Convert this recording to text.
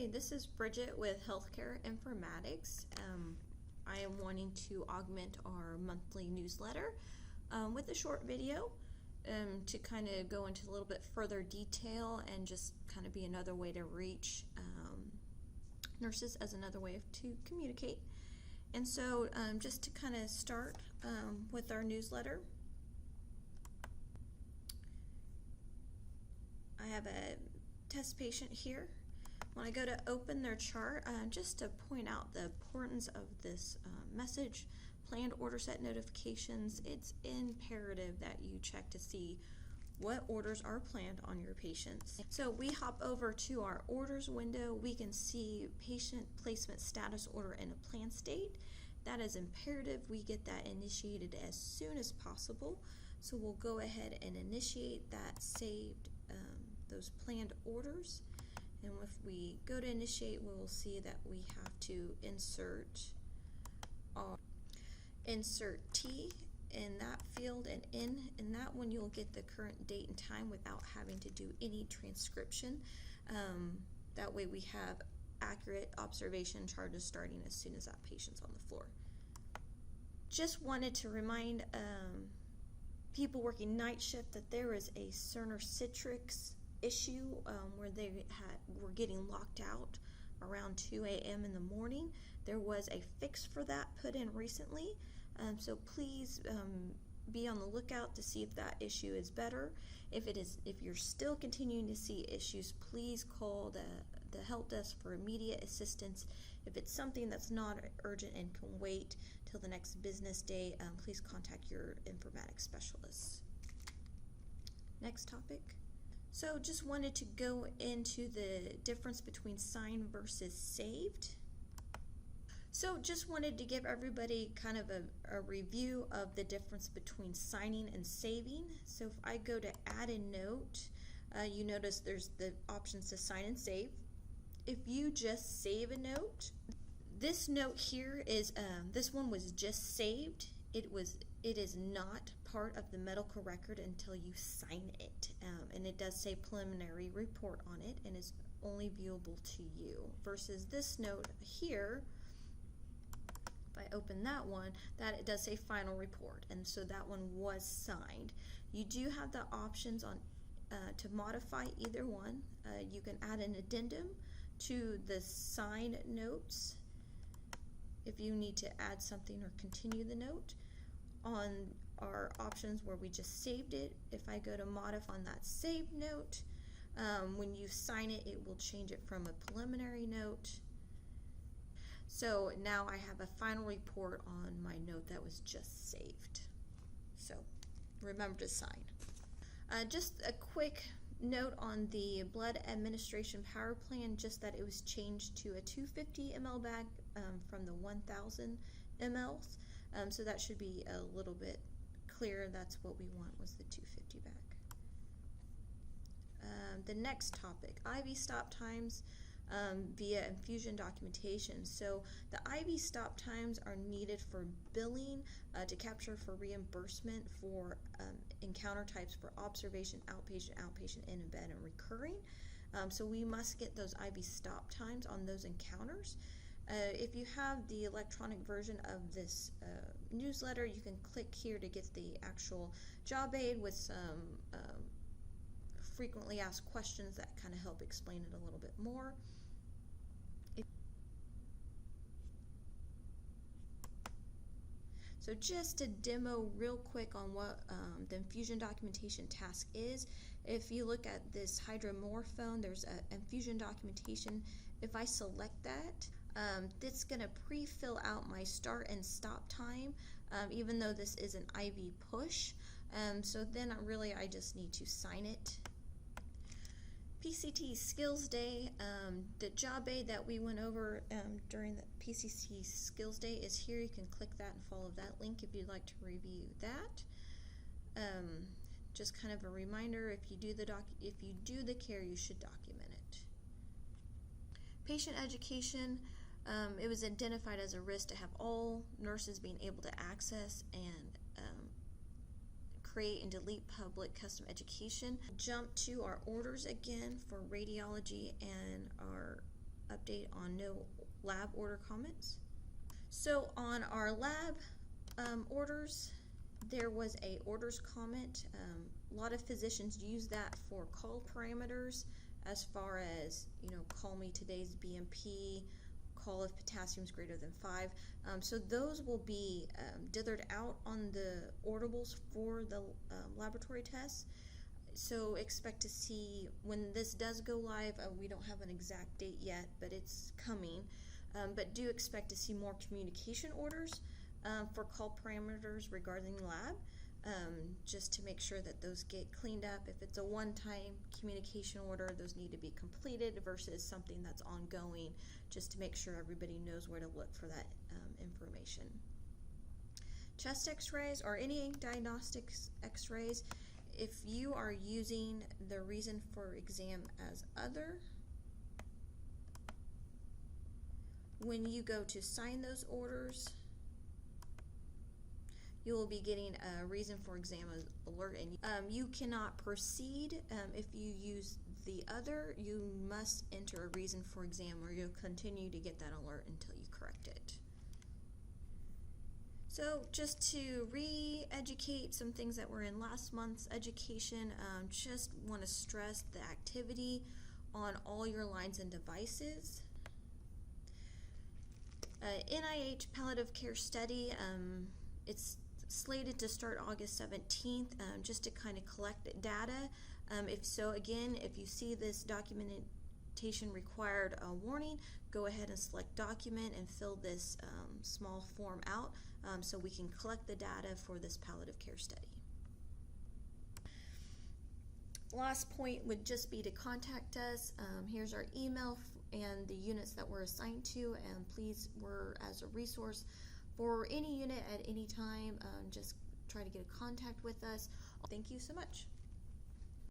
Hi, this is Bridget with Healthcare Informatics. I am wanting to augment our monthly newsletter with a short video to kind of go into a little bit further detail and just kind of be another way to reach nurses as another way to communicate. And so just to kind of start with our newsletter, I have a test patient here. When I go to open their chart, just to point out the importance of this message, planned order set notifications, it's imperative that you check to see what orders are planned on your patients. So we hop over to our orders window. We can see patient placement status order in a planned state. That is imperative. We get that initiated as soon as possible. So we'll go ahead and initiate that saved, those planned orders. And if we go to initiate, we will see that we have to insert T in that field, and in that one you'll get the current date and time without having to do any transcription. That way we have accurate observation charges starting as soon as that patient's on the floor. Just wanted to remind people working night shift that there is a Cerner Citrix issue where they were getting locked out around 2 a.m. in the morning. There was a fix for that put in recently, so please be on the lookout to see if that issue is better. If you're still continuing to see issues, please call the help desk for immediate assistance. If it's something that's not urgent and can wait till the next business day, please contact your informatics specialists. Next topic. So just wanted to go into the difference between signed versus saved. So just wanted to give everybody kind of a review of the difference between signing and saving. So if I go to add a note, you notice there's the options to sign and save. If you just save a note, this note here is, this one was just saved. It is not part of the medical record until you sign it, and it does say preliminary report on it and is only viewable to you, versus this note here, if I open that one, that it does say final report, and so that one was signed. You do have the options on to modify either one. You can add an addendum to the signed notes if you need to add something or continue the note. On our options where we just saved it, if I go to modify on that saved note, when you sign it, it will change it from a preliminary note. So now I have a final report on my note that was just saved. So remember to sign. Just a quick note on the blood administration power plan, just that it was changed to a 250 ml bag from the 1000 mLs. So that should be a little bit clearer. That's what we want, was the 250 bag. The next topic, IV stop times via infusion documentation. So the IV stop times are needed for billing, to capture for reimbursement for encounter types for observation, outpatient, in bed, and recurring. So we must get those IV stop times on those encounters. If you have the electronic version of this newsletter, you can click here to get the actual job aid with some frequently asked questions that kind of help explain it a little bit more. So just to demo real quick on what the infusion documentation task is, if you look at this hydromorphone, there's an infusion documentation. If I select that, it's going to pre-fill out my start and stop time, even though this is an IV push. So then I just need to sign it. PCT Skills Day, the job aid that we went over during the PCT Skills Day is here. You can click that and follow that link if you'd like to review that. Just kind of a reminder, if you do the care, you should document it. Patient education, it was identified as a risk to have all nurses being able to access and create and delete public custom education. Jump to our orders again for radiology and our update on no lab order comments. So on our lab orders, there was a orders comment. A lot of physicians use that for call parameters, as far as, call me today's BMP, call if potassium is greater than 5. So those will be dithered out on the ordables for the laboratory tests. So expect to see, when this does go live, we don't have an exact date yet, but it's coming. But do expect to see more communication orders for call parameters regarding lab, just to make sure that those get cleaned up. If it's a one-time communication order, those need to be completed versus something that's ongoing, just to make sure everybody knows where to look for that information. Chest x-rays or any diagnostic x-rays, if you are using the reason for exam as other, when you go to sign those orders, you will be getting a reason for exam alert, and you cannot proceed if you use the other. You must enter a reason for exam, or you'll continue to get that alert until you correct it. So just to re-educate some things that were in last month's education, just want to stress the activity on all your lines and devices. NIH palliative care study, it's slated to start August 17th, just to kind of collect data. If you see this documentation required warning, go ahead and select document and fill this small form out, so we can collect the data for this palliative care study. Last point would just be to contact us. Here's our email and the units that we're assigned to, and please, we're as a resource for any unit at any time. Just try to get in contact with us. Thank you so much.